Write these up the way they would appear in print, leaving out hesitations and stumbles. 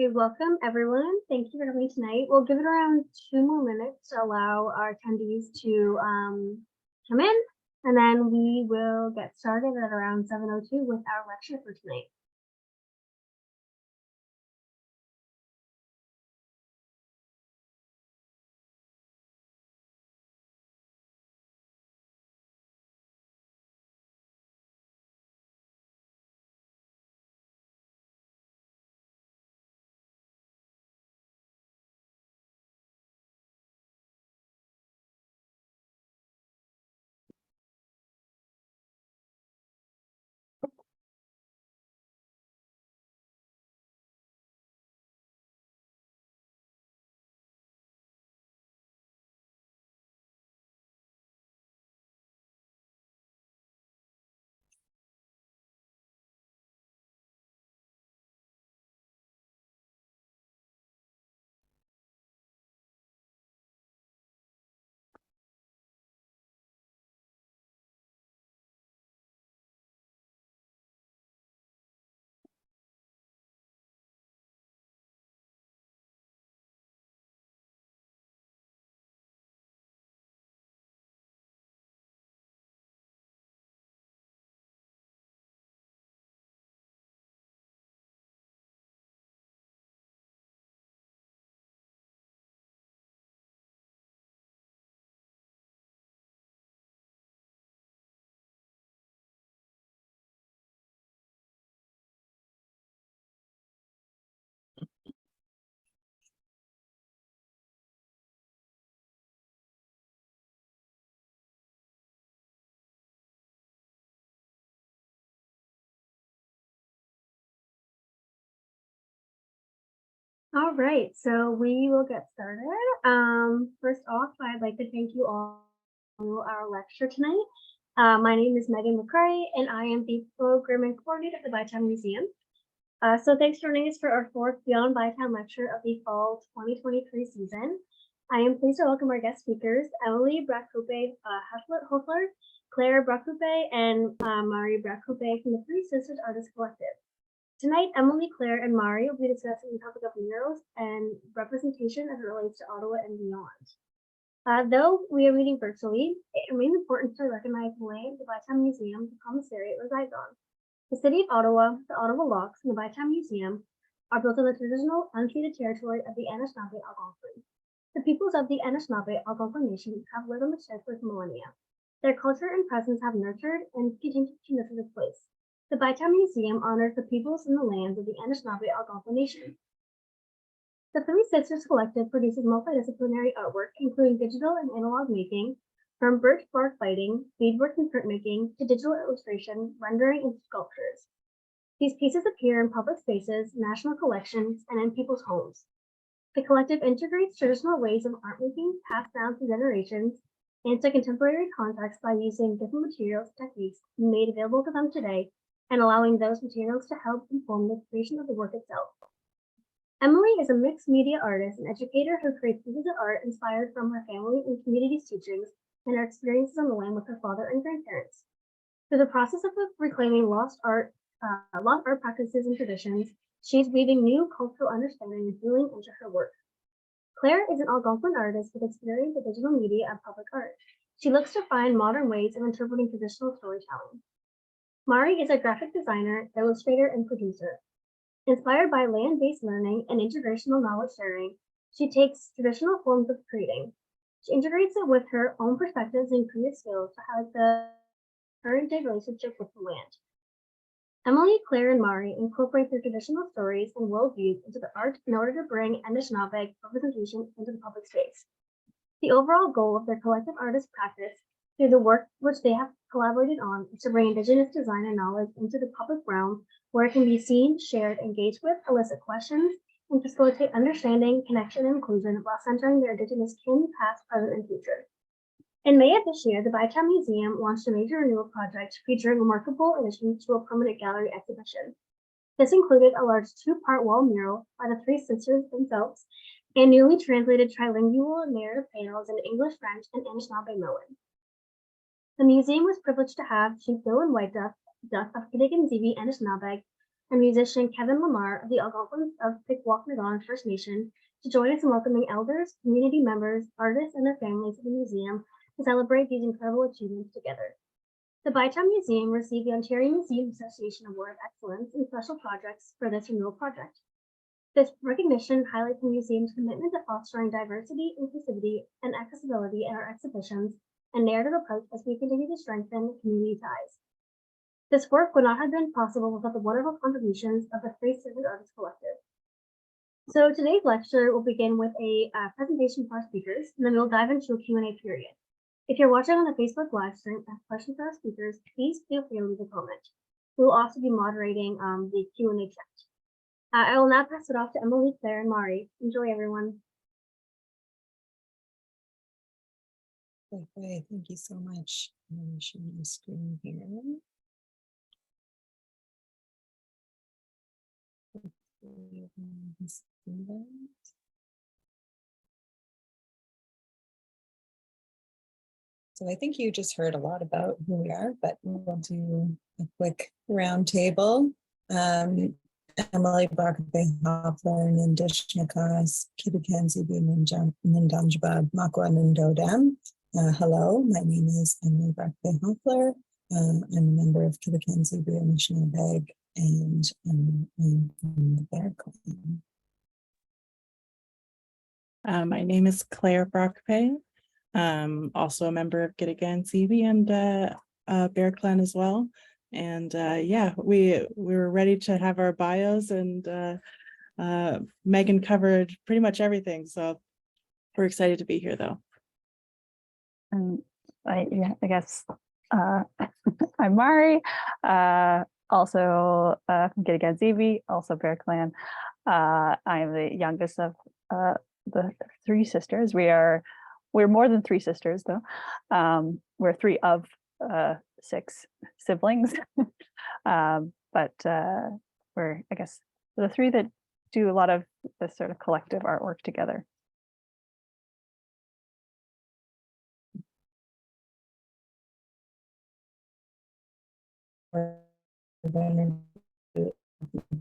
Okay, welcome everyone. Thank you for coming tonight. We'll give it around 2 more minutes to allow our attendees to come in, and then we will get started at around 7:02 with our lecture for tonight. All right, so we will get started. First off, I'd like to thank you all for our lecture tonight. My name is Megan McCurry, and I am the programming coordinator at the Bytown Museum. So thanks for joining us for our fourth Beyond Bytown lecture of the fall 2023 season. I am pleased to welcome our guest speakers, Emily Brascoupé-Hoefler, Claire Brascoupé, and Mairi Brascoupé from the Three Sisters Artist Collective. Tonight, Emily, Claire, and Mairi will be discussing the topic of murals and representation as it relates to Ottawa and beyond. Though we are meeting virtually, it remains important to recognize the land the Bytown Museum, the commissariat, resides on. The City of Ottawa, the Ottawa Locks, and the Bytown Museum are built on the traditional unceded territory of the Anishinabeg Algonquin. The peoples of the Anishinabeg Algonquin Nation have lived on the shore for millennia. Their culture and presence have nurtured and continue to nurture this place. The Bytown Museum honors the peoples and the lands of the Anishinabeg Algonquin Nation. The Three Sisters Collective produces multidisciplinary artwork, including digital and analog making, from birch bark biting, beadwork and printmaking, to digital illustration, rendering, and sculptures. These pieces appear in public spaces, national collections, and in people's homes. The collective integrates traditional ways of art making passed down through generations into contemporary context by using different materials and techniques made available to them today, and allowing those materials to help inform the creation of the work itself. Emily is a mixed media artist and educator who creates pieces of art inspired from her family and community's teachings and her experiences on the land with her father and grandparents. Through the process of reclaiming lost art practices and traditions, she's weaving new cultural understanding and healing into her work. Claire is an Algonquin artist with experience in digital media and public art. She looks to find modern ways of interpreting traditional storytelling. Mairi is a graphic designer, illustrator, and producer. Inspired by land-based learning and intergenerational knowledge sharing, she takes traditional forms of creating. She integrates it with her own perspectives and creative skills to highlight the current-day relationship with the land. Emily, Claire, and Mairi incorporate their traditional stories and worldviews into the art in order to bring Anishinabeg representation into the public space. The overall goal of their collective artist practice through the work which they have collaborated on is to bring Indigenous design and knowledge into the public realm where it can be seen, shared, engaged with, elicit questions, and facilitate understanding, connection, and inclusion while centering their Indigenous kin, past, present, and future. In May of this year, the Bytown Museum launched a major renewal project featuring remarkable additions to a permanent gallery exhibition. This included a large two-part wall mural by the Three Sisters themselves and newly translated trilingual narrative panels in English, French, and Anishinaabe Moan. The museum was privileged to have Chief Bill and White Duck of Kitigan, Zibi, Anishinabeg, and musician Kevin Lamar of the Algonquin of Pikwakanagan First Nation to join us in welcoming elders, community members, artists, and their families to the museum to celebrate these incredible achievements together. The Bytown Museum received the Ontario Museum Association Award of Excellence in Special Projects for this renewal project. This recognition highlights the museum's commitment to fostering diversity, inclusivity, and accessibility in our exhibitions and narrative approach as we continue to strengthen community ties. This work would not have been possible without the wonderful contributions of the Free Citizen Artists Collective. So today's lecture will begin with a presentation for our speakers, and then we'll dive into a Q&A period. If you're watching on the Facebook live stream and have questions for our speakers, please feel free to leave a comment. We will also be moderating the Q&A chat. I will now pass it off to Emily, Claire, and Mairi. Enjoy, everyone. Okay, thank you so much. I'm sharing the screen here. So I think you just heard a lot about who we are, but we'll do a quick round table. Emily Brascoupé-Hoefler, Nindishnakas, Kitigan, Zibi, Nindanjaba, Makwa, Nindodam. Hello, my name is Emily Brascoupé-Hoefler. I'm a member of Kitigan, Zibi, Anishinabeg, and I'm from the Bear Clan. My name is Claire Brascoupé. Also a member of Kitigan, Zibi, and Bear Clan as well. And yeah, we were ready to have our bios, and Megan covered pretty much everything. So we're excited to be here, though. I guess I'm Mairi, also from Kitigan Zibi, also Bear Clan. I'm the youngest of the three sisters. We're more than three sisters, though. We're three of 6 siblings, but we're, I guess, the three that do a lot of this sort of collective artwork together. We're going to do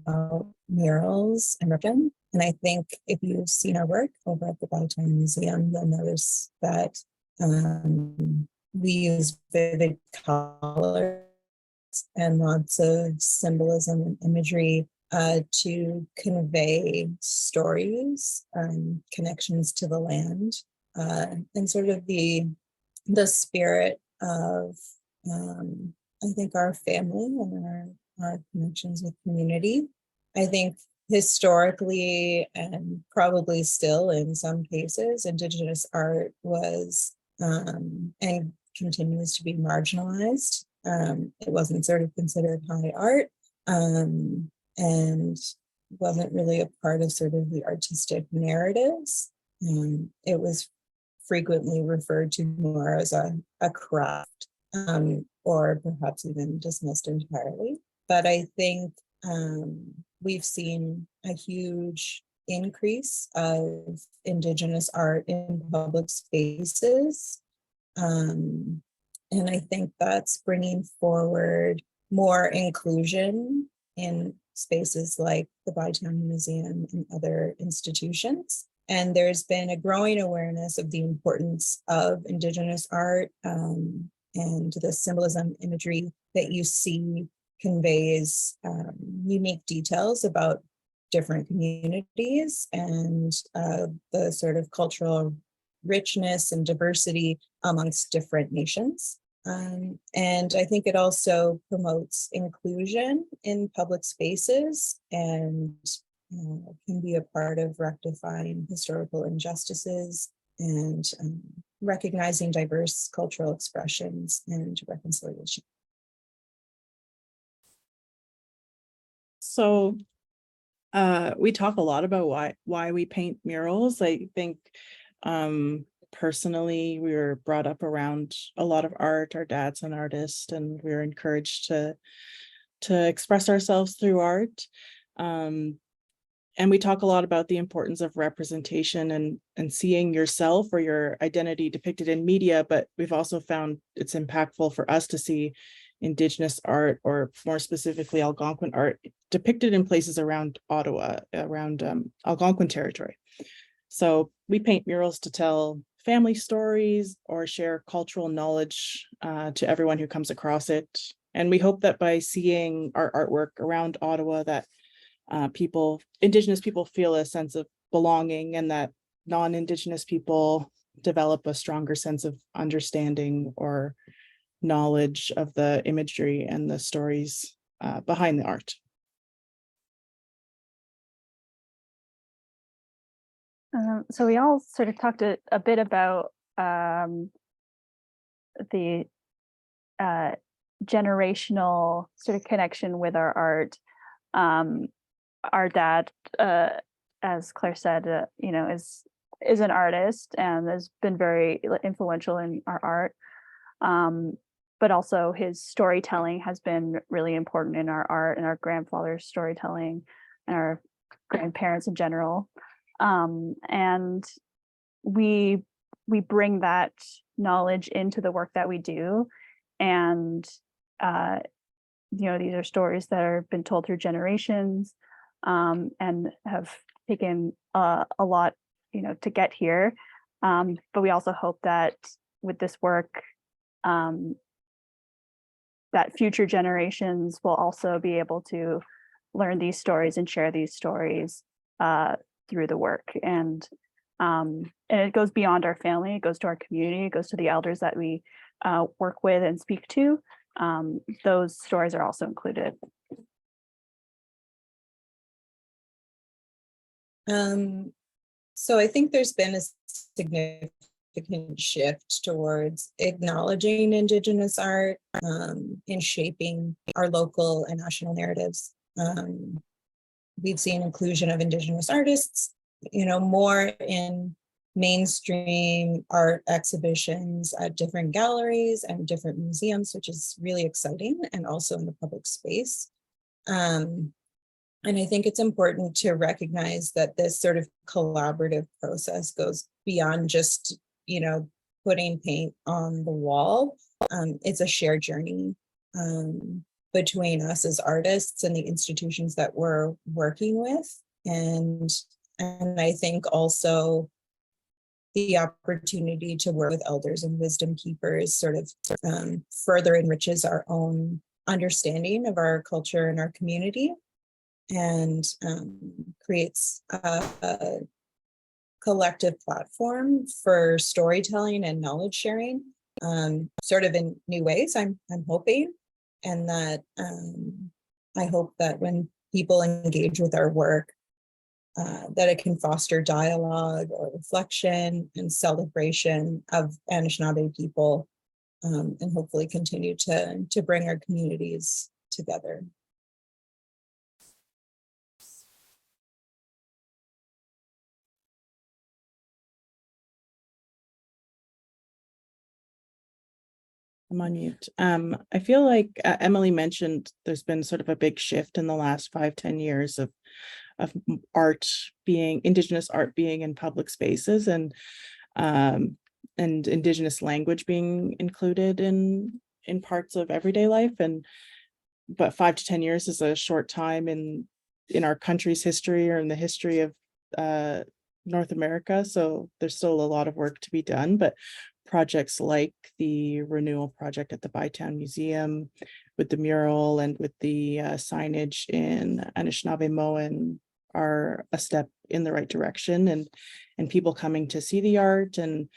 about murals and ribbon. And I think if you've seen our work over at the Bytown Museum, you'll notice that we use vivid colors and lots of symbolism and imagery to convey stories, connections to the land, and sort of the spirit of, I think, our family and our connections with community. I think historically, and probably still in some cases, Indigenous art was and continues to be marginalized. It wasn't sort of considered high art, and wasn't really a part of sort of the artistic narratives. It was frequently referred to more as a craft, or perhaps even dismissed entirely. But I think we've seen a huge increase of Indigenous art in public spaces. And I think that's bringing forward more inclusion in spaces like the Bytown Museum and other institutions. And there's been a growing awareness of the importance of Indigenous art, and the symbolism imagery that you see conveys unique details about different communities and the sort of cultural richness and diversity amongst different nations. And I think it also promotes inclusion in public spaces and can be a part of rectifying historical injustices and recognizing diverse cultural expressions and reconciliation. So we talk a lot about why we paint murals. I think personally, we were brought up around a lot of art. Our dad's an artist, and we were encouraged to express ourselves through art. And we talk a lot about the importance of representation and seeing yourself or your identity depicted in media, but we've also found it's impactful for us to see Indigenous art, or more specifically Algonquin art, depicted in places around Ottawa, around Algonquin territory. So we paint murals to tell family stories or share cultural knowledge to everyone who comes across it. And we hope that by seeing our artwork around Ottawa, that Indigenous people feel a sense of belonging, and that non-Indigenous people develop a stronger sense of understanding or knowledge of the imagery and the stories behind the art. So we all sort of talked a bit about the generational sort of connection with our art. Our dad, as Claire said, you know, is an artist and has been very influential in our art. But also his storytelling has been really important in our art, and our grandfather's storytelling and our grandparents in general. And we bring that knowledge into the work that we do. And, you know, these are stories that have been told through generations, and have taken a lot, you know, to get here. But we also hope that with this work, that future generations will also be able to learn these stories and share these stories through the work. And it goes beyond our family, it goes to our community, it goes to the elders that we work with and speak to. Those stories are also included. So I think there's been a significant shift towards acknowledging Indigenous art in shaping our local and national narratives. We've seen inclusion of Indigenous artists, you know, more in mainstream art exhibitions at different galleries and different museums, which is really exciting, and also in the public space. And I think it's important to recognize that this sort of collaborative process goes beyond just, you know, putting paint on the wall. It's a shared journey between us as artists and the institutions that we're working with. And I think also the opportunity to work with elders and wisdom keepers sort of further enriches our own understanding of our culture and our community, and creates a collective platform for storytelling and knowledge sharing, sort of in new ways, I'm hoping. And that I hope that when people engage with our work, that it can foster dialogue or reflection and celebration of Anishinabeg people, and hopefully continue to bring our communities together. I'm on mute. I feel like Emily mentioned there's been sort of a big shift in the last 5-10 years of Indigenous art being in public spaces, and Indigenous language being included in parts of everyday life. But 5 to 10 years is a short time in our country's history, or in the history of North America. So there's still a lot of work to be done, but projects like the renewal project at the Bytown Museum, with the mural and with the signage in Anishinaabe are a step in the right direction, and people coming to see the art and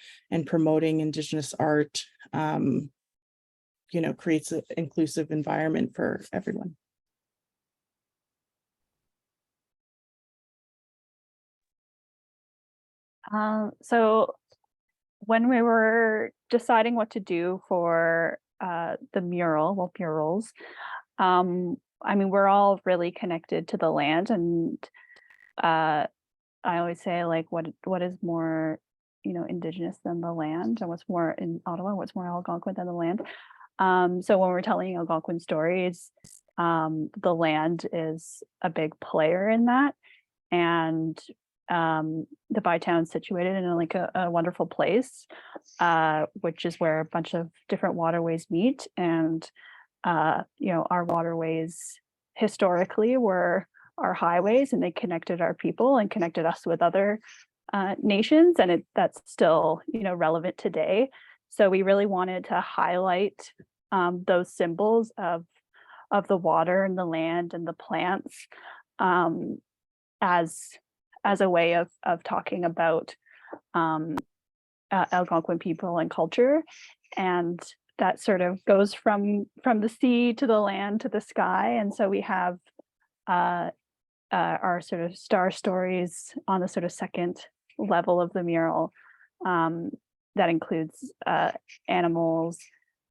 promoting Indigenous art, you know, creates an inclusive environment for everyone. So when we were deciding what to do for the murals, I mean, we're all really connected to the land, and I always say, like, what is more, you know, Indigenous than the land, and what's more in Ottawa, what's more Algonquin than the land. So when we're telling Algonquin stories, the land is a big player in that, and the Bytown situated in like a wonderful place, which is where a bunch of different waterways meet, and our waterways historically were our highways, and they connected our people and connected us with other nations, and that's still relevant today. So we really wanted to highlight those symbols of the water and the land and the plants as a way of talking about Algonquin people and culture. And that sort of goes from the sea to the land to the sky. And so we have our sort of star stories on the sort of second level of the mural. That includes animals,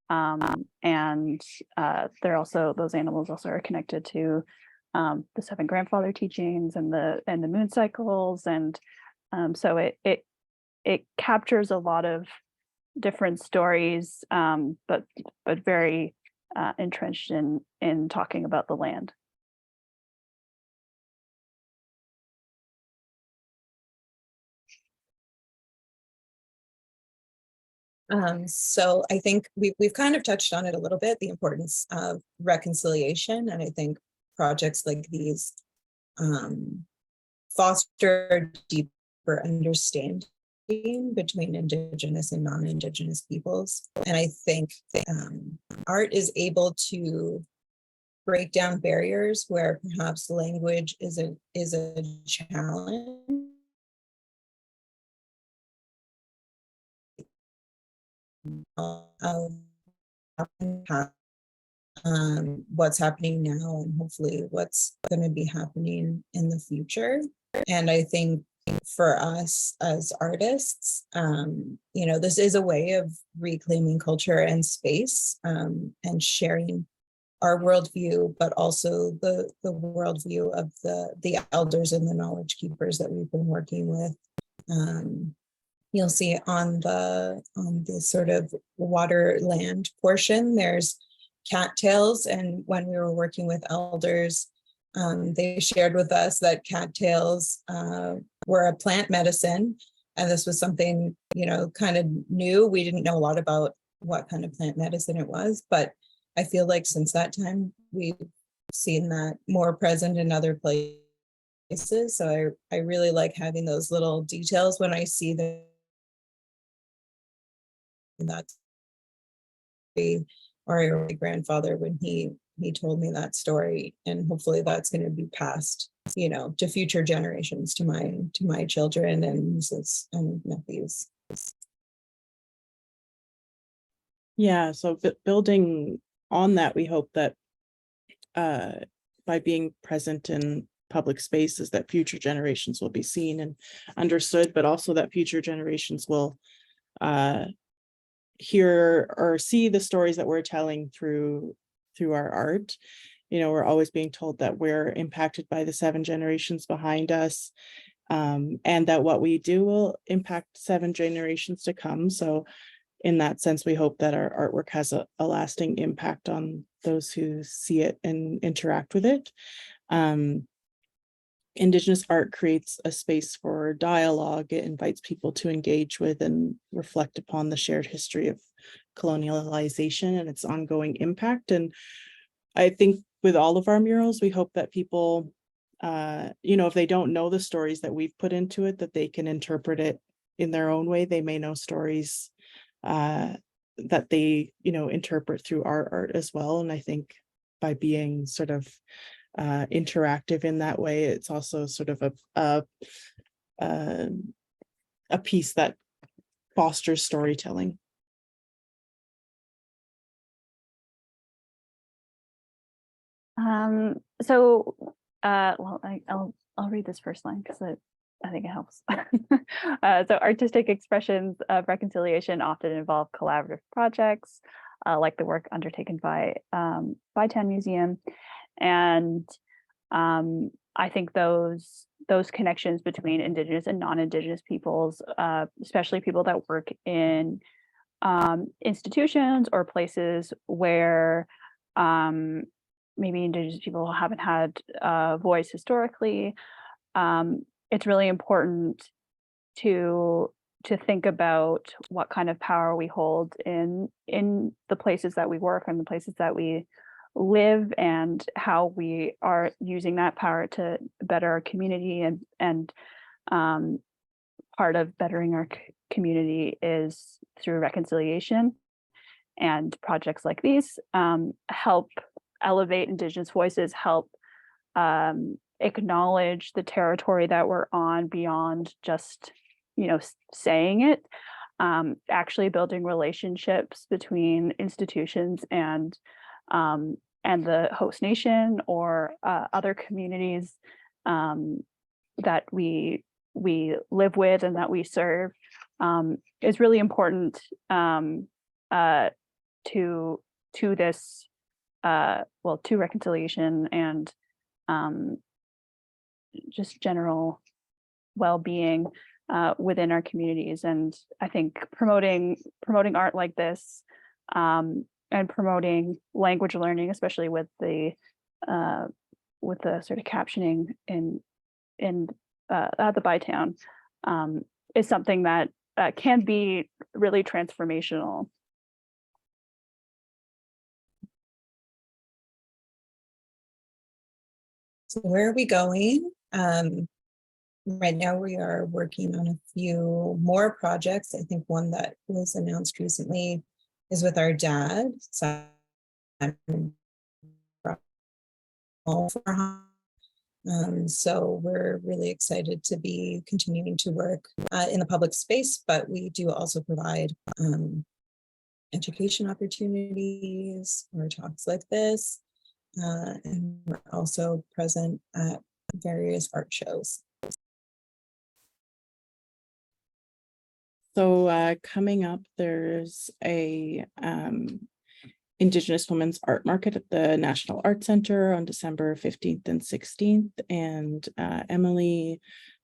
and those animals also are connected to the seven grandfather teachings and the moon cycles, and so it captures a lot of different stories, but very entrenched in talking about the land. So I think we've kind of touched on it a little bit, the importance of reconciliation. And I think projects like these foster deeper understanding between Indigenous and non-Indigenous peoples. And I think art is able to break down barriers where perhaps language is a challenge. Of what's happening now and hopefully what's going to be happening in the future. And I think for us as artists, this is a way of reclaiming culture and space, and sharing our worldview, but also the worldview of the elders and the knowledge keepers that we've been working with. You'll see on the sort of water land portion, there's cattails. And when we were working with elders, they shared with us that cattails were a plant medicine. And this was something, kind of new. We didn't know a lot about what kind of plant medicine it was, but I feel like since that time, we've seen that more present in other places. So I really like having those little details when I see them. That's or my grandfather when he told me that story, and hopefully that's going to be passed to future generations, to my children and nieces and nephews. Yeah, so building on that, we hope that by being present in public spaces, that future generations will be seen and understood, but also that future generations will hear or see the stories that we're telling through our art. We're always being told that we're impacted by the 7 generations behind us, and that what we do will impact 7 generations to come. So in that sense, we hope that our artwork has a lasting impact on those who see it and interact with it. Indigenous art creates a space for dialogue. It invites people to engage with and reflect upon the shared history of colonialization and its ongoing impact. And I think with all of our murals, we hope that people, if they don't know the stories that we've put into it, that they can interpret it in their own way. They may know stories that they, interpret through our art as well. And I think by being sort of interactive in that way, it's also sort of a piece that fosters storytelling. I'll read this first line because I think it helps. So artistic expressions of reconciliation often involve collaborative projects, like the work undertaken by Bytown Museum. And I think those connections between Indigenous and non-Indigenous peoples, especially people that work in institutions or places where maybe Indigenous people haven't had a voice historically, it's really important to think about what kind of power we hold in the places that we work and the places that we live and how we are using that power to better our community. And part of bettering our community is through reconciliation, and projects like these help elevate Indigenous voices, help acknowledge the territory that we're on beyond just, saying it, actually building relationships between institutions and the host nation or other communities that we live with and that we serve is really important to this to reconciliation and just general well-being within our communities. And I think promoting art like this and promoting language learning, especially with the sort of captioning in at the Bytown, is something that can be really transformational. So where are we going? Right now we are working on a few more projects. I think one that was announced recently is with our dad, so we're really excited to be continuing to work in the public space, but we do also provide education opportunities or talks like this. And we're also present at various art shows. So coming up, there's a Indigenous Women's Art Market at the National Art Center on December 15th and 16th. And Emily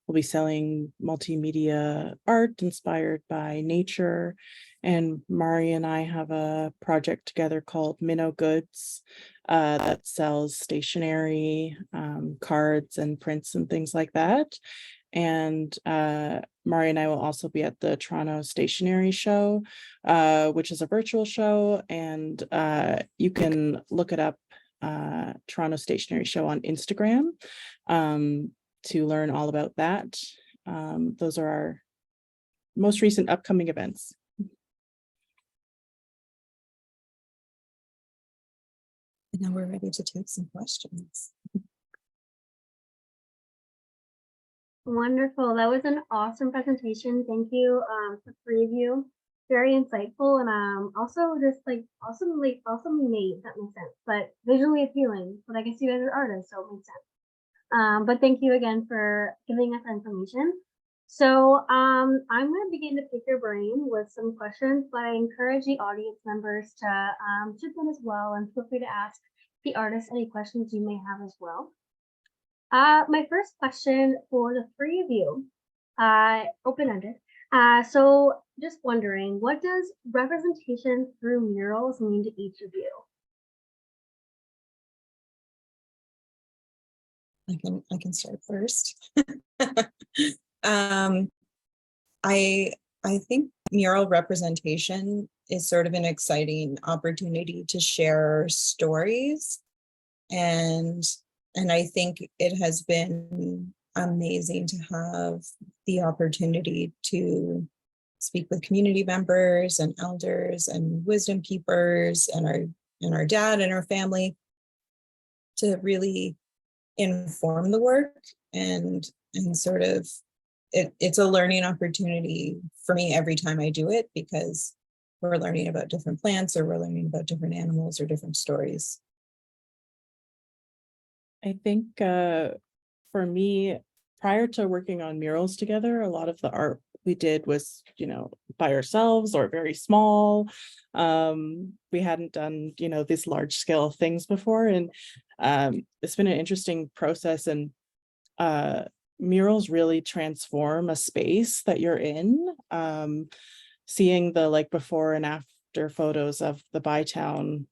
will be selling multimedia art inspired by nature. And Mairi and I have a project together called Minnow Goods that sells stationery, cards and prints and things like that. And Mairi and I will also be at the Toronto Stationery Show, which is a virtual show, and you can look it up, Toronto Stationery Show on Instagram, to learn all about that. Those are our most recent upcoming events. And now we're ready to take some questions. Wonderful. That was an awesome presentation. Thank you for three of you. Very insightful and also just like awesomely made, if that makes sense, but visually appealing. But I guess you guys are artists, so it makes sense. But thank you again for giving us information. So I'm going to begin to pick your brain with some questions, but I encourage the audience members to chip in as well, and feel free to ask the artists any questions you may have as well. My first question for the three of you, open-ended. So just wondering, what does representation through murals mean to each of you? I can start first. I think mural representation is sort of an exciting opportunity to share stories, and I think it has been amazing to have the opportunity to speak with community members and elders and wisdom keepers and our dad and our family to really inform the work, and sort of it's a learning opportunity for me every time I do it, because we're learning about different plants, or we're learning about different animals or different stories. I think for me, prior to working on murals together, a lot of the art we did was, by ourselves or very small. We hadn't done, these large scale things before. And it's been an interesting process, and murals really transform a space that you're in. Seeing the before and after photos of the Bytown,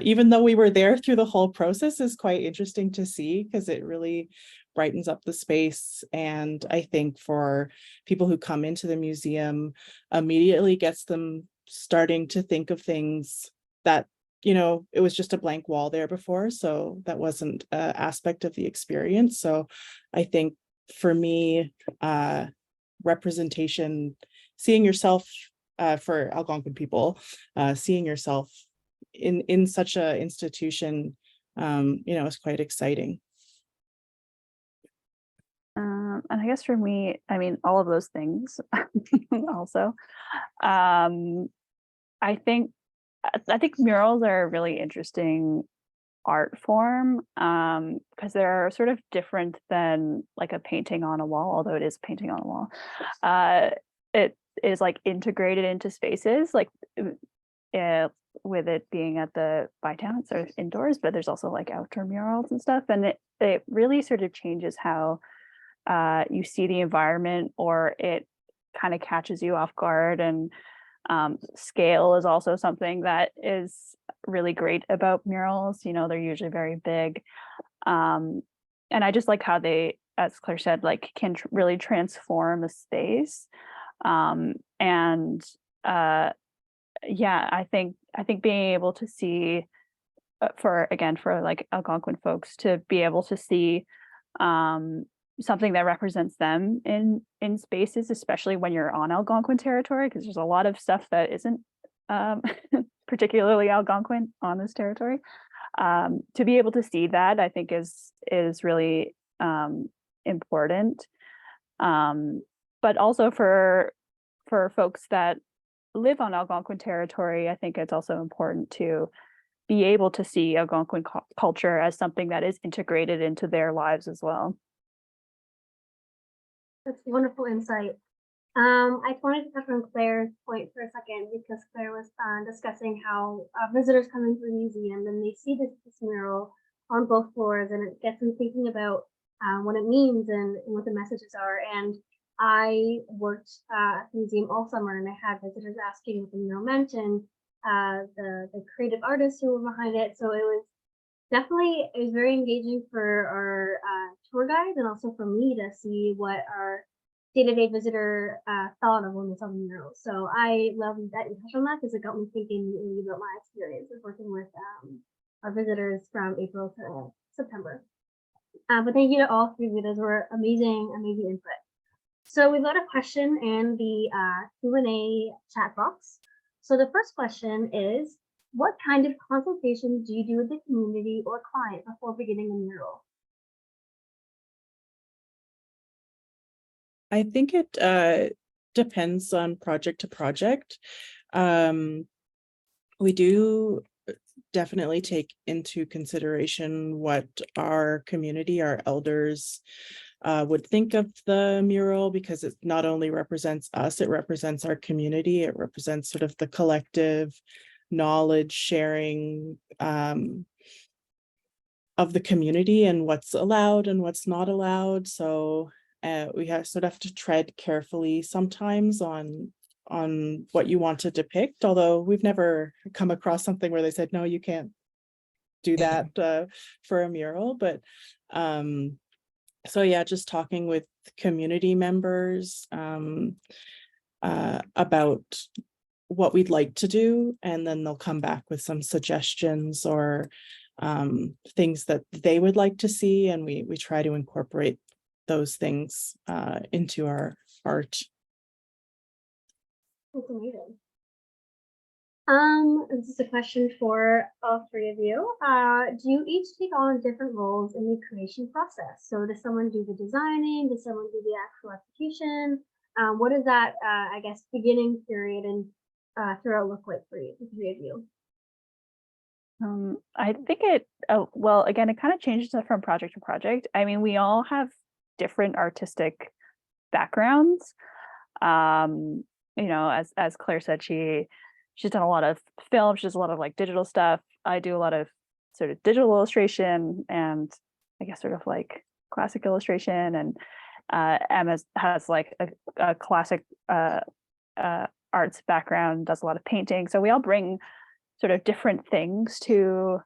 even though we were there through the whole process, is quite interesting to see, because it really brightens up the space. And I think for people who come into the museum, immediately gets them starting to think of things that it was just a blank wall there before, so that wasn't an aspect of the experience. So I think for me, representation, seeing yourself, for Algonquin people, seeing yourself in such a institution, is quite exciting. And I guess for me, I mean, all of those things also. I think murals are a really interesting art form, because they're sort of different than like a painting on a wall, although it is painting on a wall. It is like integrated into spaces, like with it being at the Bytown, sort of indoors, but there's also like outdoor murals and stuff, and it really sort of changes how you see the environment, or it kind of catches you off guard. And scale is also something that is really great about murals. They're usually very big, and I just like how they, as Claire said, like can really transform a space. Yeah, I think being able to see, for like Algonquin folks to be able to see something that represents them in spaces, especially when you're on Algonquin territory, because there's a lot of stuff that isn't particularly Algonquin on this territory. To be able to see that, I think is really important. But also for folks that live on Algonquin territory, I think it's also important to be able to see Algonquin culture as something that is integrated into their lives as well. That's wonderful insight. I wanted to touch on Claire's point for a second, because Claire was discussing how visitors come into the museum and they see this mural on both floors, and it gets them thinking about what it means and what the messages are. And I worked at the museum all summer, and I had visitors asking what the mural meant, and the creative artists who were behind it. So it was very engaging for our tour guides, and also for me to see what our day-to-day visitor thought of when they saw the mural. So I love that you touched on that, because it got me thinking really about my experience of working with our visitors from April to September. But thank you to all three of you. Those were amazing input. So we've got a question in the Q&A chat box. So the first question is, what kind of consultation do you do with the community or client before beginning a mural? I think it depends on project to project. We do definitely take into consideration what our community, our elders, would think of the mural, because it not only represents us, it represents our community. It represents sort of the collective knowledge sharing of the community, and what's allowed and what's not allowed. So we have to tread carefully sometimes on what you want to depict, although we've never come across something where they said, no, you can't do that for a mural. But so yeah, just talking with community members about what we'd like to do, and then they'll come back with some suggestions or things that they would like to see, and we try to incorporate those things into our art. That's amazing. This is a question for all three of you. Do you each take on different roles in the creation process? So does someone do the designing? Does someone do the actual execution? What does that, I guess, beginning period and throughout look like for you, the three of you? I think well, again, it kind of changes from project to project. I mean, we all have different artistic backgrounds. As Claire said, she's done a lot of film, she does a lot of like digital stuff. I do a lot of sort of digital illustration, and I guess sort of like classic illustration, and Emma has like a classic arts background, does a lot of painting. So we all bring sort of different things to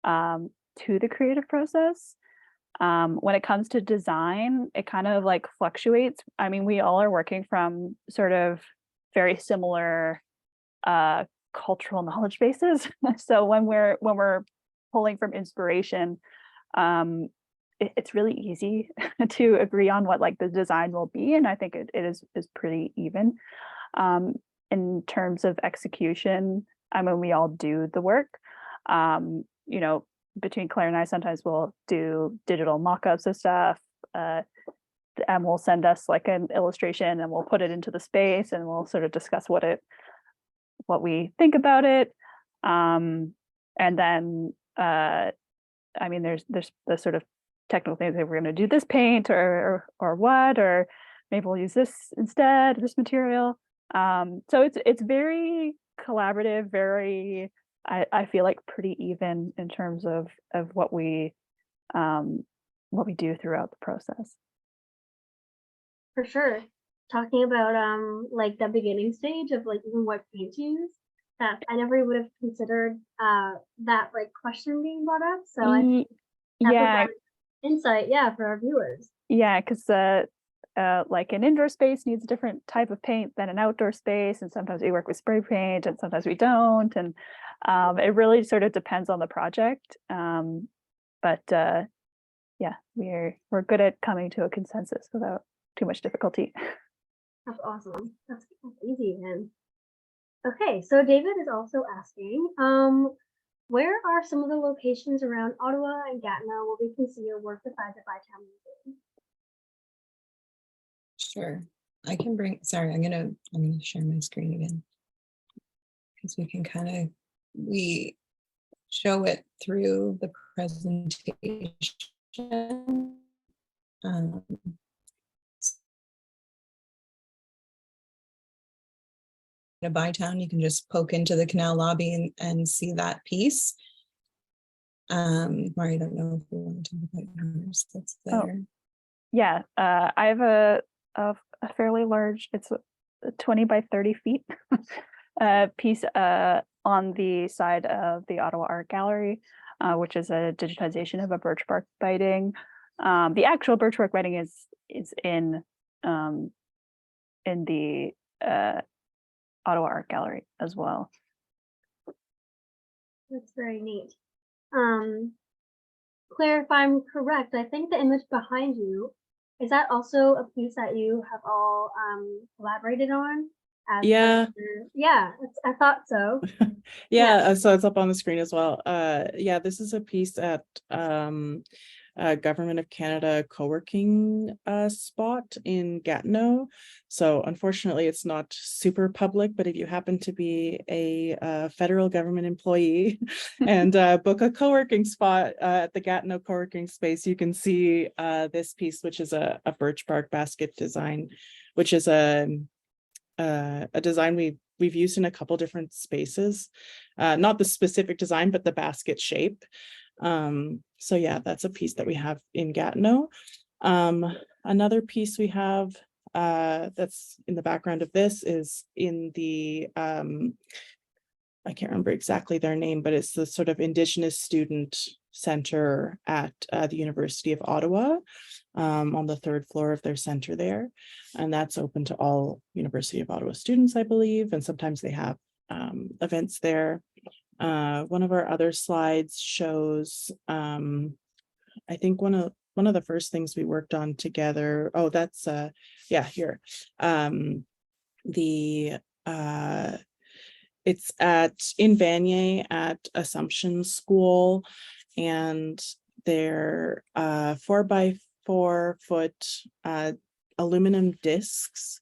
the creative process. When it comes to design, it kind of like fluctuates. I mean, we all are working from sort of very similar cultural knowledge bases. So when we're pulling from inspiration, it's really easy to agree on what like the design will be, and I think it is pretty even. In terms of execution, I mean, we all do the work. You know, between Claire and I, sometimes we'll do digital mock-ups of stuff, and we'll send us like an illustration and we'll put it into the space and we'll sort of discuss what we think about it. And then, I mean, there's the sort of technical things that we're going to do this paint or what, or maybe we'll use this instead, this material. So it's very collaborative, very, I feel like pretty even in terms of what we do throughout the process. For sure. Talking about like the beginning stage of like even what paint to use, that I never would have considered that like question being brought up. So I think that Yeah, provides insight, yeah, for our viewers. yeah, because like an indoor space needs a different type of paint than an outdoor space, and sometimes we work with spray paint and sometimes we don't, and it really sort of depends on the project. But yeah, we're good at coming to a consensus without too much difficulty. That's awesome. That's easy then. Okay, so David is also asking, where are some of the locations around Ottawa and Gatineau where we can see your work besides the Bytown Museum? Sure. I can bring, sorry, I'm gonna share my screen again. Because we can we show it through the presentation. In Bytown, you can just poke into the canal lobby and see that piece. Mairi, I don't know if you want to talk about yours that's there. Oh, yeah, I have a fairly large, it's a 20 by 30 feet piece on the side of the Ottawa Art Gallery, which is a digitization of a birch bark biting. The actual birch bark biting is in the Ottawa Art Gallery as well. That's very neat. Claire, if I'm correct, I think the image behind you, is that also a piece that you have all collaborated on? Yeah. Yeah, I thought so. Yeah, so it's up on the screen as well. Yeah, this is a piece at Government of Canada co-working spot in Gatineau. So unfortunately, it's not super public, but if you happen to be a federal government employee and book a co-working spot at the Gatineau co-working space, you can see this piece, which is a birch bark basket design, which is a design we've used in a couple different spaces, not the specific design, but the basket shape. So yeah, that's a piece that we have in Gatineau. Another piece we have that's in the background of this is in the, I can't remember exactly their name, but it's the sort of Indigenous Student Center at the University of Ottawa, on the 3rd floor of their center there. And that's open to all University of Ottawa students, I believe, and sometimes they have events there. One of our other slides shows, I think one of the first things we worked on together. Oh, that's yeah, here. It's in Vanier at Assumption School, and they're 4x4 foot aluminum discs,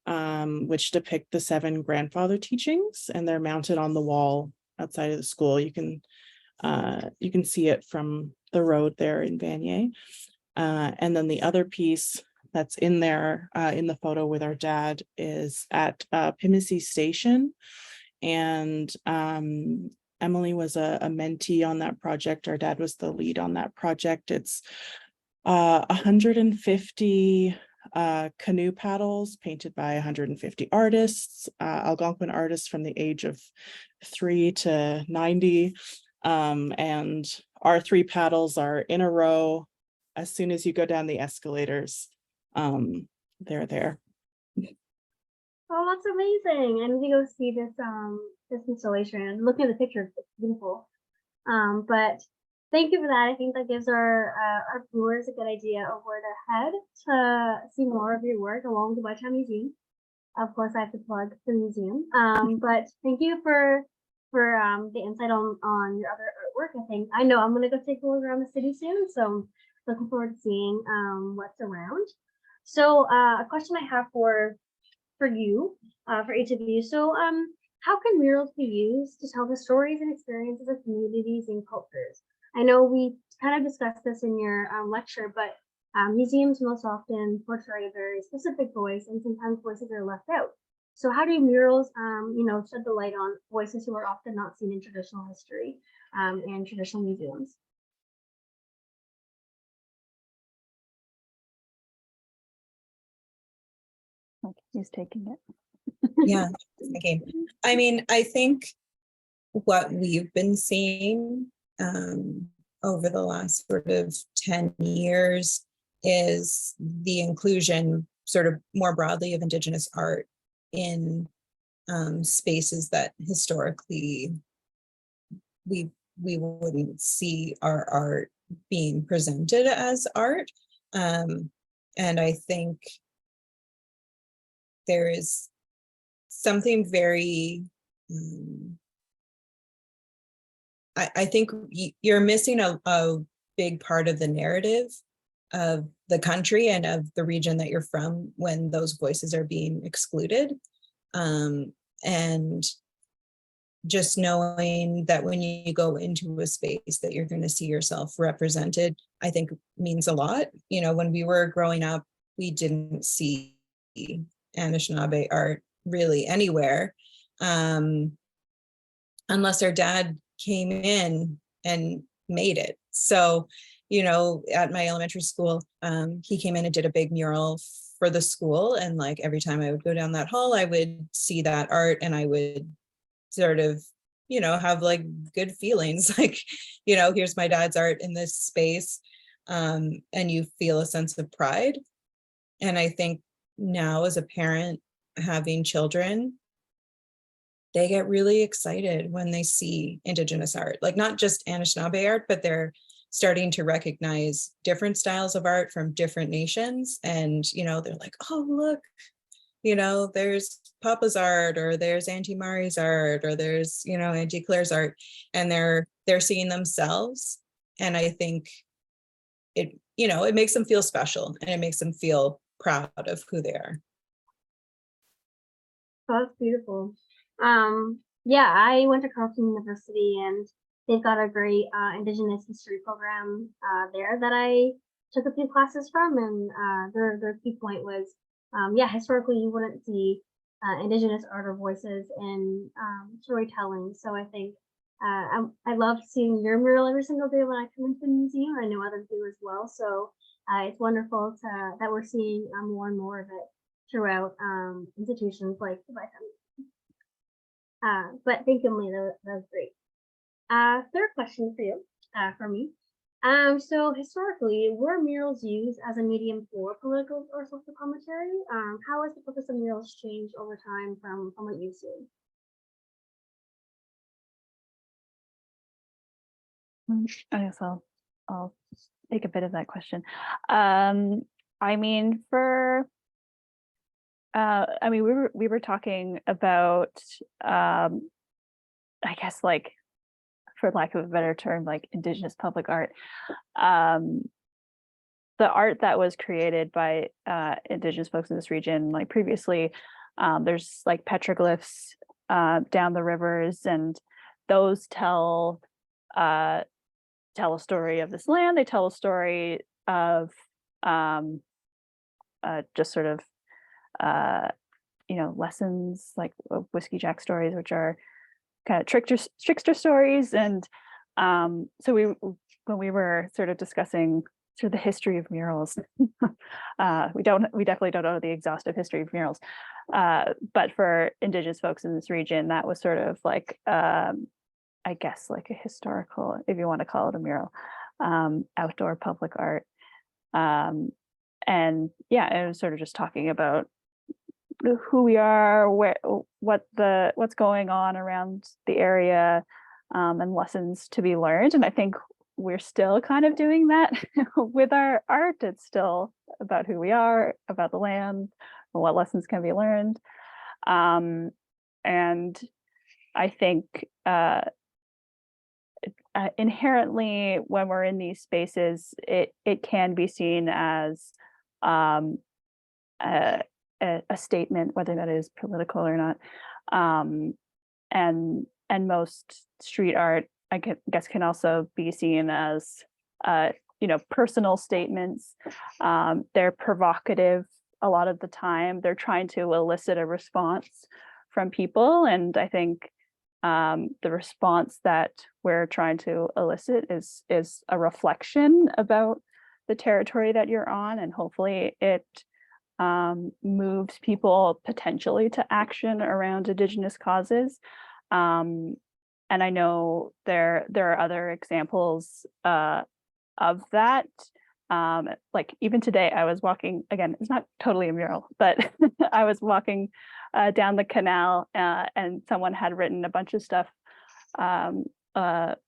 which depict the 7 grandfather teachings, and they're mounted on the wall outside of the school. You can see it from the road there in Vanier. And then the other piece that's in there in the photo with our dad is at Pimisi Station. And Emily was a mentee on that project. Our dad was the lead on that project. It's 150 canoe paddles painted by 150 artists, Algonquin artists from the age of 3 to 90. And our 3 paddles are in a row. As soon as you go down the escalators, they're there. Oh, that's amazing. I need to go see this installation and look at the pictures. It's beautiful. But thank you for that. I think that gives our viewers a good idea of where to head to see more of your work along the Bytown Museum. Of course, I have to plug the museum. But thank you for the insight on your other artwork. I know I'm gonna go take a look around the city soon, so looking forward to seeing what's around. So a question I have for you, for each of you. So how can murals be used to tell the stories and experiences of communities and cultures? I know we kind of discussed this in your lecture, but museums most often portray a very specific voice, and sometimes voices are left out. So how do murals, shed the light on voices who are often not seen in traditional history and traditional museums? Okay, he's taking it. Yeah, thinking. I mean, I think what we've been seeing over the last sort of 10 years is the inclusion sort of more broadly of Indigenous art in spaces that historically we wouldn't see our art being presented as art. And I think there is something very I think you're missing a big part of the narrative of the country and of the region that you're from when those voices are being excluded. And just knowing that when you go into a space that you're going to see yourself represented, I think means a lot. You know, when we were growing up, we didn't see Anishinabeg art really anywhere, unless our dad came in and made it. So, you know, at my elementary school, he came in and did a big mural for the school. And like every time I would go down that hall, I would see that art and I would sort of, you know, have like good feelings, like, you know, here's my dad's art in this space. And you feel a sense of pride. And I think now as a parent having children, they get really excited when they see Indigenous art, like not just Anishinaabe art, but they're starting to recognize different styles of art from different nations. And, you know, they're like, oh, look, you know, there's Papa's art, or there's Auntie Mairi's art, or there's, you know, Auntie Claire's art, and they're seeing themselves. And I think it, you know, it makes them feel special and it makes them feel proud of who they are. Oh, that's beautiful. Yeah, I went to Carleton University and they've got a great Indigenous history program there that I took a few classes from, and their key point was, yeah, historically you wouldn't see Indigenous art or voices in storytelling. So I think I love seeing your mural every single day when I come into the museum. I know others do as well. So it's wonderful that we're seeing more and more of it throughout institutions like the Bytown. But thank you, Melina. That was great. Third question for you, for me. So historically, were murals used as a medium for political or social commentary? How has the purpose of murals changed over time from what you've seen? I guess I'll take a bit of that question. I mean, we were talking about, I guess, like, for lack of a better term, like Indigenous public art. The art that was created by Indigenous folks in this region, like previously, there's like petroglyphs down the rivers, and those tell a story of this land. They tell a story of just sort of lessons, like Whiskey Jack stories, which are kind of trickster stories. And so when we were sort of discussing sort of the history of murals, we definitely don't know the exhaustive history of murals, but for Indigenous folks in this region, that was sort of like I guess like a historical, if you want to call it a mural, outdoor public art. And yeah, it was sort of just talking about who we are, what's going on around the area, and lessons to be learned. And I think we're still kind of doing that with our art. It's still about who we are, about the land, and what lessons can be learned. And I think inherently, when we're in these spaces, it can be seen as a statement, whether that is political or not. And most street art, I guess, can also be seen as personal statements. They're provocative a lot of the time. They're trying to elicit a response from people, and I think the response that we're trying to elicit is a reflection about the territory that you're on, and hopefully it moves people potentially to action around Indigenous causes. And I know there are other examples of that. Like even today, I was walking, again, it's not totally a mural, but I was walking down the canal, and someone had written a bunch of stuff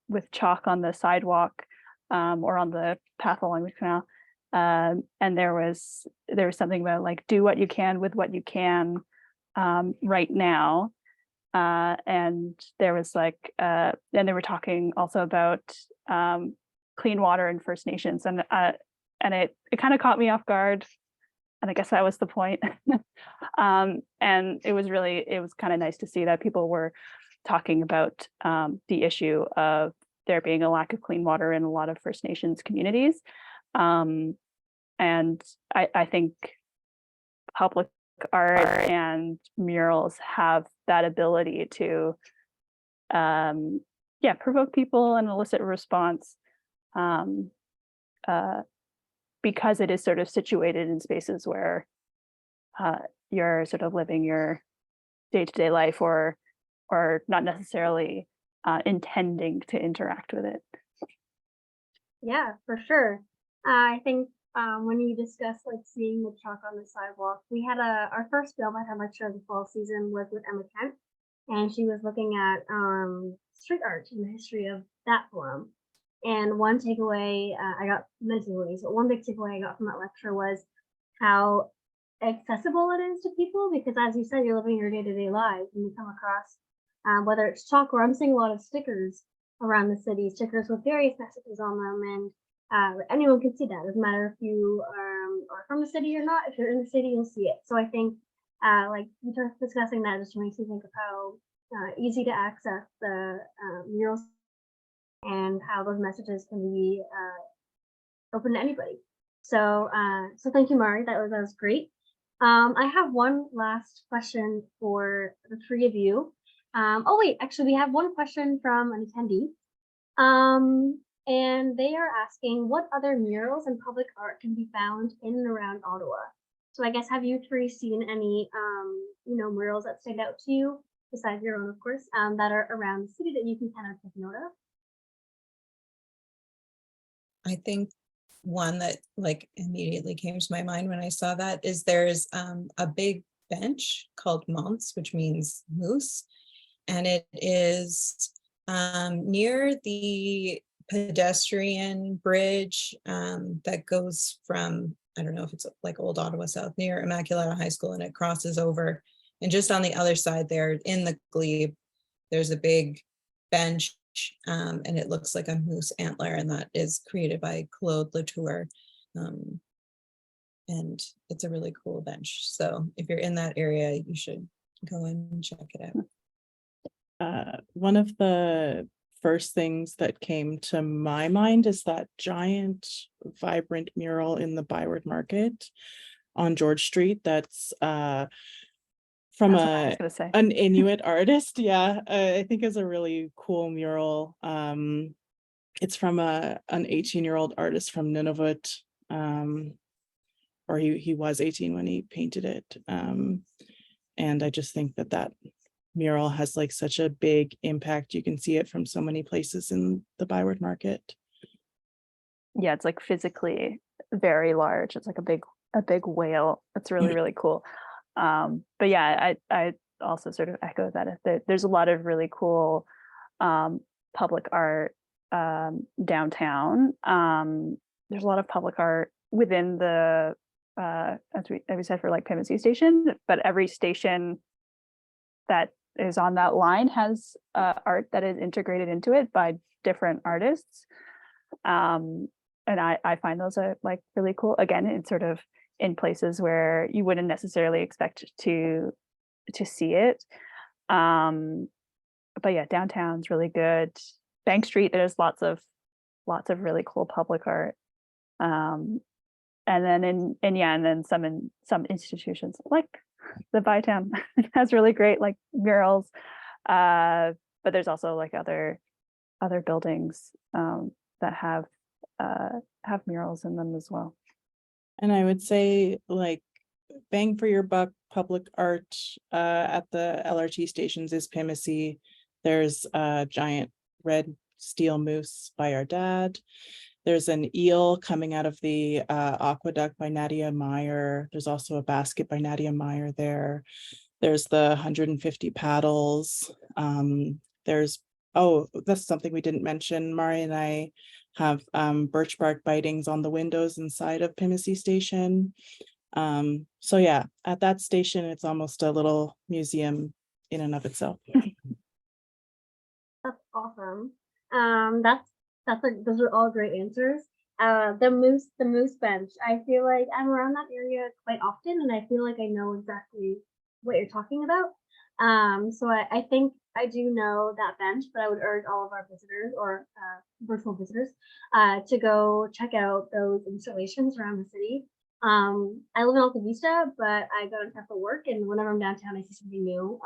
with chalk on the sidewalk, or on the path along the canal. And there was something about like, do what you can with what you can right now. And there was like, and they were talking also about clean water and First Nations, and it kind of caught me off guard. And I guess that was the point. And it was kind of nice to see that people were talking about the issue of there being a lack of clean water in a lot of First Nations communities. And I think public art and murals have that ability to provoke people and elicit a response, because it is sort of situated in spaces where you're sort of living your day-to-day life, or not necessarily intending to interact with it. Yeah, for sure. I think when you discuss like seeing the chalk on the sidewalk, we had our first film I had lecture of the fall season was with Emma Kent, and she was looking at street art and the history of that forum. And one takeaway, I got many takeaways, but one big takeaway I got from that lecture was how accessible it is to people, because as you said, you're living your day-to-day lives and you come across, whether it's chalk, or I'm seeing a lot of stickers around the city, stickers with various messages on them, and anyone can see that. It doesn't matter if you are from the city or not. If you're in the city, you'll see it. So I think like discussing that just makes me think of how easy to access the murals, and how those messages can be open to anybody. So thank you, Mairi. That was great. I have one last question for the three of you. Oh wait, actually we have one question from an attendee. And they are asking what other murals and public art can be found in and around Ottawa. So I guess, have you three seen any murals that stand out to you, besides your own, of course, that are around the city that you can kind of take note of? I think one that like immediately came to my mind when I saw that is there's a big bench called Mons, which means moose, and it is near the pedestrian bridge that goes from, I don't know if it's like Old Ottawa South, near Immaculata High School, and it crosses over, and just on the other side there in the glebe there's a big bench, and it looks like a moose antler, and that is created by Claude Latour, and it's a really cool bench. So if you're in that area, you should go and check it out. One of the first things that came to my mind is that giant vibrant mural in the Byward Market on George Street that's from an Inuit artist. Yeah, I think is a really cool mural. It's from an 18-year-old artist from Nunavut, or he was 18 when he painted it. And I just think that mural has like such a big impact. You can see it from so many places in the Byward Market. Yeah, it's like physically very large. It's like a big whale. It's really, really cool. But yeah, I also sort of echo that. There's a lot of really cool public art downtown. There's a lot of public art within the as we said for like Pimisi Station, but every station that is on that line has art that is integrated into it by different artists. And I find those are like really cool. Again, it's sort of in places where you wouldn't necessarily expect to see it. But yeah, downtown's really good. Bank Street, there's lots of really cool public art. And then and then some institutions like the Bytown has really great like murals. But there's also like other buildings that have murals in them as well. And I would say like bang for your buck public art at the LRT stations is Pimisi. There's a giant red steel moose by our dad. There's an eel coming out of the aqueduct by Nadia Meyer. There's also a basket by Nadia Meyer there. There's the 150 paddles. There's, oh, that's something we didn't mention. Mari and I have birch bark bitings on the windows inside of Pimisi Station. So yeah, at that station, it's almost a little museum in and of itself. That's awesome. That's like those are all great answers. The moose bench. I feel like I'm around that area quite often, and I feel like I know exactly what you're talking about. So I think I do know that bench, but I would urge all of our visitors or virtual visitors to go check out those installations around the city. I live in Alta Vista, but I go downtown for work, and whenever I'm downtown, I see something new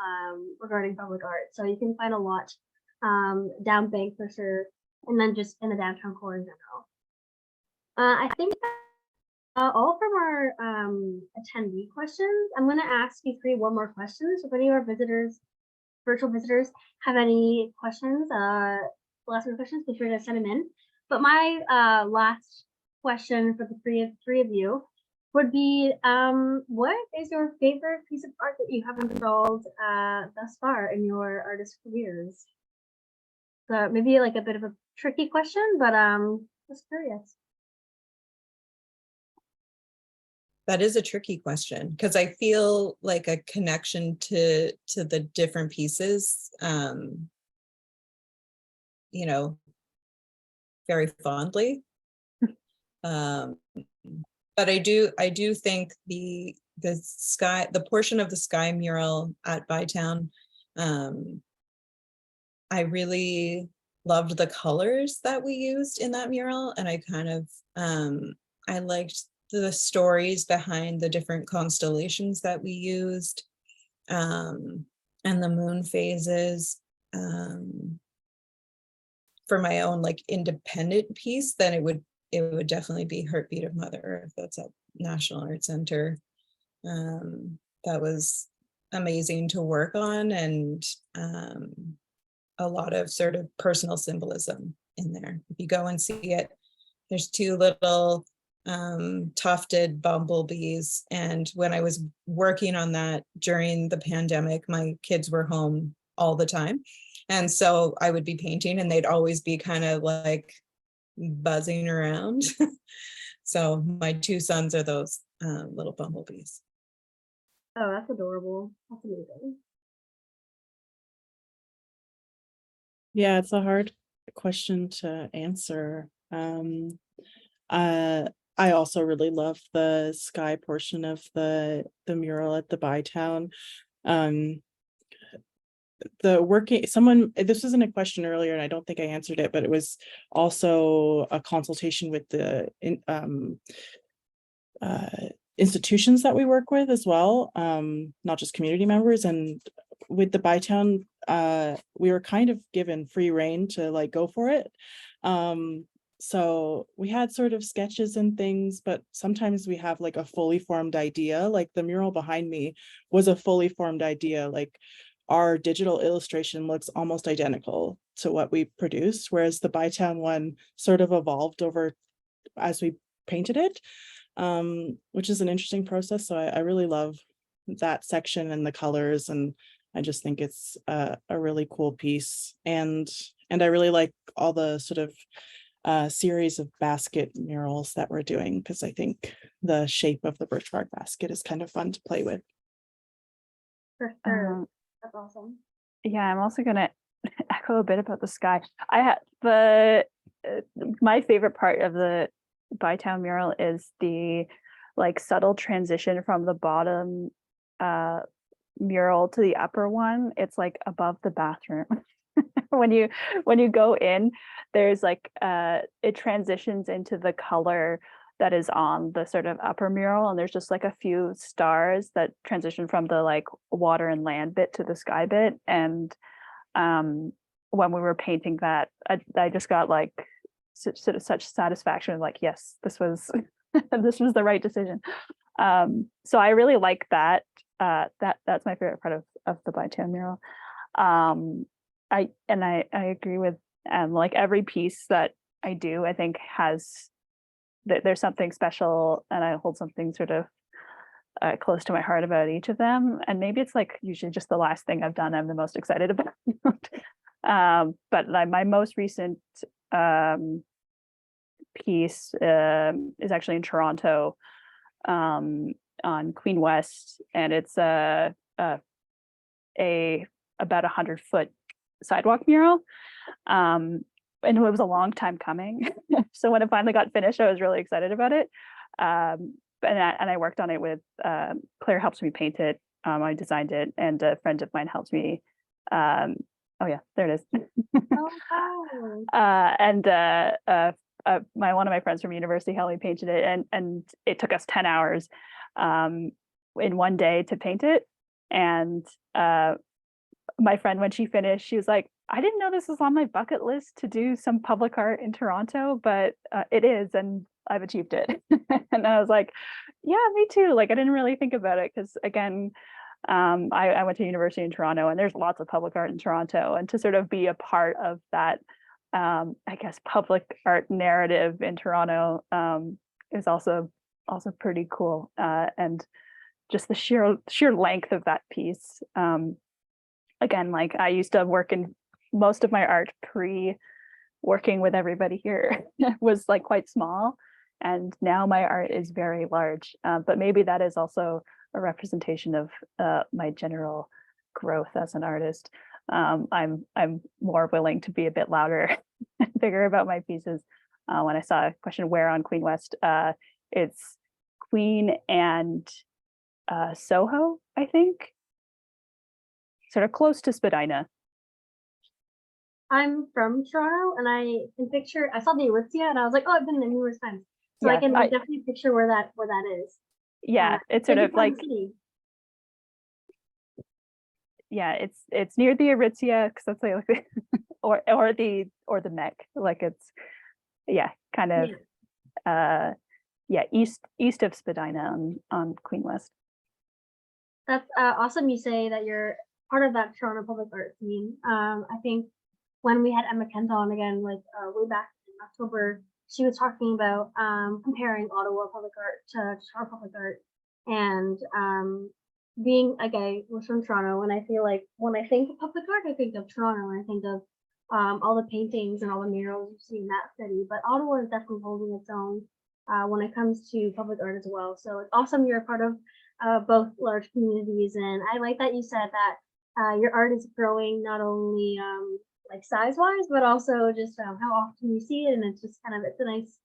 regarding public art. So you can find a lot down bank for sure, and then just in the downtown core in general. I think all from our attendee questions. I'm going to ask you three one more questions. If any of our visitors, virtual visitors, have any questions, last minute questions, feel free to send them in. But my last question for the three of you would be, what is your favorite piece of art that you have installed thus far in your artist careers? So maybe like a bit of a tricky question, but just curious. That is a tricky question because I feel like a connection to the different pieces, you know, very fondly. But I do think the portion of the sky mural at Bytown, I really loved the colors that we used in that mural, and I kind of I liked the stories behind the different constellations that we used, and the moon phases. For my own like independent piece, then it would definitely be Heartbeat of Mother Earth. That's at National Art Center. That was amazing to work on, and a lot of sort of personal symbolism in there. If you go and see it, there's two little tufted bumblebees, and when I was working on that during the pandemic, my kids were home all the time, and so I would be painting and they'd always be kind of like buzzing around. So my two sons are those little bumblebees. Oh, that's adorable. That's amazing. Yeah, it's a hard question to answer. I also really love the sky portion of the mural at the Bytown. This wasn't a question earlier, and I don't think I answered it, but it was also a consultation with the institutions that we work with as well, not just community members. And with the Bytown, we were kind of given free rein to like go for it. So we had sort of sketches and things, but sometimes we have like a fully formed idea. Like the mural behind me was a fully formed idea. Like our digital illustration looks almost identical to what we produced, whereas the Bytown one sort of evolved over as we painted it, which is an interesting process. So I really love that section and the colors, and I just think it's a really cool piece. And I really like all the sort of series of basket murals that we're doing, because I think the shape of the birch bark basket is kind of fun to play with. For sure. That's awesome. Yeah, I'm also gonna echo a bit about the sky. I had my favorite part of the Bytown mural is the like subtle transition from the bottom mural to the upper one. It's like above the bathroom. when you go in, there's like it transitions into the color that is on the sort of upper mural, and there's just like a few stars that transition from the like water and land bit to the sky bit. And when we were painting that, I just got like such satisfaction, like, yes, this was this was the right decision. So I really like that. That's my favorite part of the Bytown mural. I agree with like every piece that I do, I think has there's something special, and I hold something sort of close to my heart about each of them. And maybe it's like usually just the last thing I've done I'm the most excited about. But like my most recent piece is actually in Toronto, on Queen West, and it's about 100-foot sidewalk mural. And it was a long time coming. So when it finally got finished, I was really excited about it. And I worked on it with Claire helps me paint it. I designed it, and a friend of mine helped me. Oh yeah, there it is. Oh, wow. And one of my friends from university helped me painted it, and it took us 10 hours in one day to paint it. And my friend, when she finished, she was like, I didn't know this was on my bucket list to do some public art in Toronto, but it is, and I've achieved it. And I was like, yeah, me too. Like, I didn't really think about it because, again, I went to university in Toronto, and there's lots of public art in Toronto, and to sort of be a part of that, I guess, public art narrative in Toronto is also pretty cool. And just the sheer length of that piece. Again, like I used to work in most of my art working with everybody here was like quite small, and now my art is very large. But maybe that is also a representation of my general growth as an artist. I'm more willing to be a bit louder and bigger about my pieces. When I saw a question where on Queen West, it's Queen and Soho, I think, sort of close to Spadina. I'm from Toronto, and I can picture. I saw the Aritzia, and I was like, "Oh, I've been there numerous times." So Yeah, I can definitely picture where that is. Yeah, it's sort of like, yeah, it's near the Aritzia, because that's like or the Mech, like it's, yeah, kind of yeah, east of Spadina on Queen West. That's awesome. You say that you're part of that Toronto public art scene. I think when we had Emma Kent on again, like way back in October, she was talking about comparing Ottawa public art to Toronto public art, and being a guy was from Toronto, and I feel like when I think of public art, I think of Toronto, and I think of all the paintings and all the murals you see in that city. But Ottawa is definitely holding its own when it comes to public art as well. So it's awesome you're a part of both large communities, and I like that you said that your art is growing not only like size wise, but also just how often you see it, and it's just it's a nice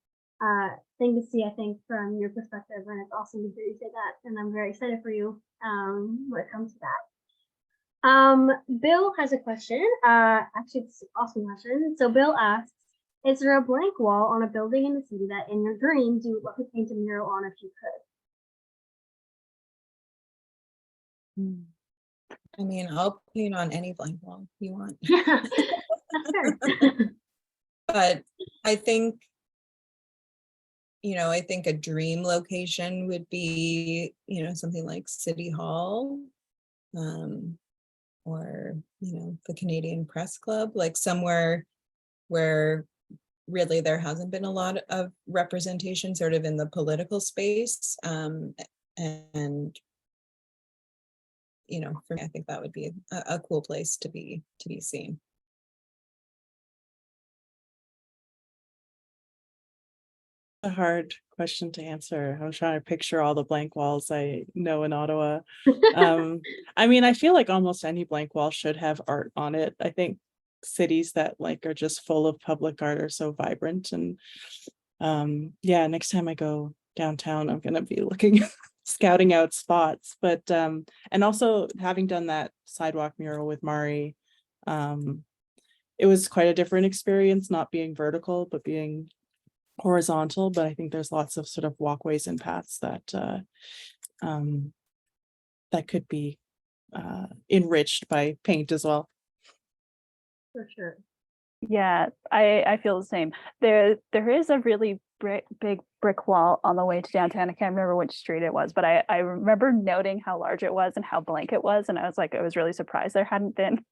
thing to see, I think, from your perspective, and it's awesome to hear you say that, and I'm very excited for you when it comes to that. Bill has a question. Actually, it's an awesome question. So Bill asks, is there a blank wall on a building in the city that in your dreams you would love to paint a mural on if you Hmm. I mean, I'll paint on any blank wall you want. could? That's fair. But I think, I think a dream location would be, something like City Hall, or, the Canadian Press Club, like somewhere where really there hasn't been a lot of representation sort of in the political space, and you know, for me, I think that would be a cool place to be seen. A hard question to answer. I was trying to picture all the blank walls I know in Ottawa. I mean, I feel like almost any blank wall should have art on it. I think cities that like are just full of public art are so vibrant. And yeah, next time I go downtown, I'm gonna be looking scouting out spots. But and also having done that sidewalk mural with Mairi, it was quite a different experience, not being vertical, but being horizontal. But I think there's lots of sort of walkways and paths that that could be enriched by paint as well. For sure. Yeah, I feel the same. There is a really big brick wall on the way to downtown. I can't remember which street it was, but I remember noting how large it was and how blank it was, and I was like, I was really surprised there hadn't been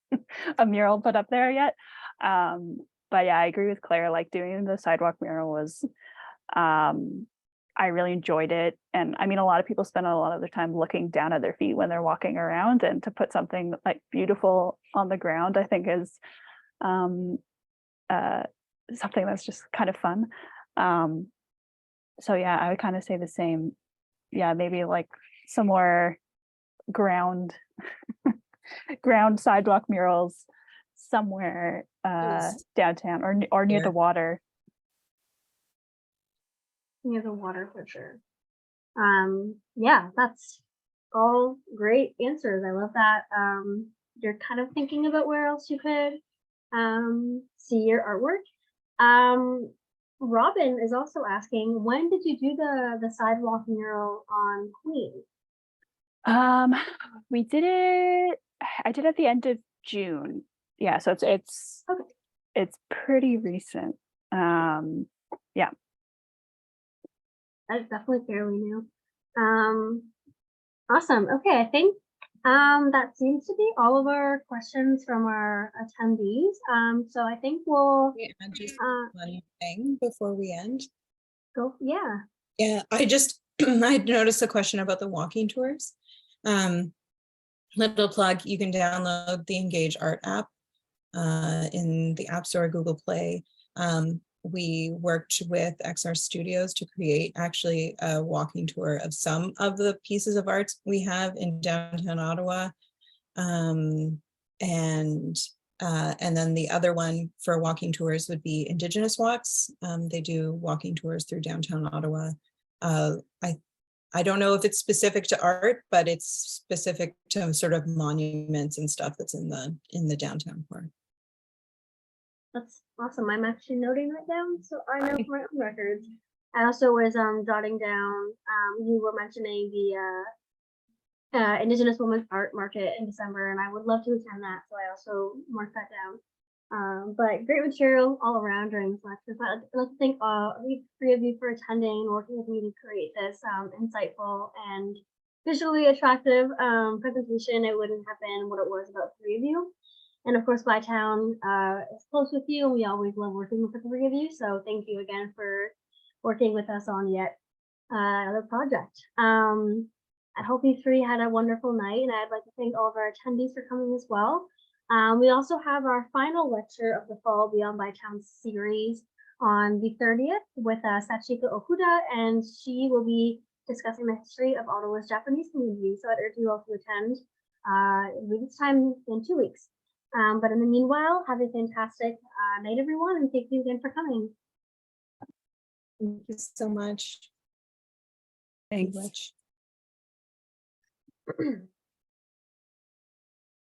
a mural put up there yet. But yeah, I agree with Claire. Like doing the sidewalk mural was, I really enjoyed it. And I mean, a lot of people spend a lot of their time looking down at their feet when they're walking around, and to put something like beautiful on the ground, I think is something that's just kind of fun. So yeah, I would kind of say the same. Yeah, maybe like some more ground sidewalk murals somewhere downtown or near the water. Near the water for sure. Yeah, that's all great answers. I love that. You're kind of thinking about where else you could see your artwork. Robin is also asking, when did you do the sidewalk mural on Queen? We did it, I did it at the end of June. Yeah, so it's Okay. It's pretty recent. Yeah. That's definitely fairly new. Awesome. Okay, I think that seems to be all of our questions from our attendees. So I think we'll And just one thing before we end. go. Yeah. Yeah, I just I noticed a question about the walking tours. Little plug, you can download the Engage Art app in the App Store, Google Play. We worked with XR Studios to create actually a walking tour of some of the pieces of art we have in downtown Ottawa. And then the other one for walking tours would be Indigenous walks. They do walking tours through downtown Ottawa. I don't know if it's specific to art, but it's specific to sort of monuments and stuff that's in the downtown part. That's awesome. I'm actually noting that down so I know for my own records. I also was jotting down, you were mentioning the Indigenous Women's Art Market in December, and I would love to attend that, so I also marked that down. But great material all around during this lecture. So I'd like to thank the three of you for attending and working with me to create this insightful and visually attractive presentation. It wouldn't have been what it was without three of you. And of course, Bytown is close with you, and we always love working with the three of you. So thank you again for working with us on yet another project. I hope you three had a wonderful night, and I'd like to thank all of our attendees for coming as well. We also have our final lecture of the Fall Beyond Bytown series on the 30th with Sachiko Okuda, and she will be discussing the history of Ottawa's Japanese community. So I'd urge you all to attend this time in 2 weeks. But in the meanwhile, have a fantastic night, everyone, and thank you again for coming. Thank you so much. Thanks. Thank you.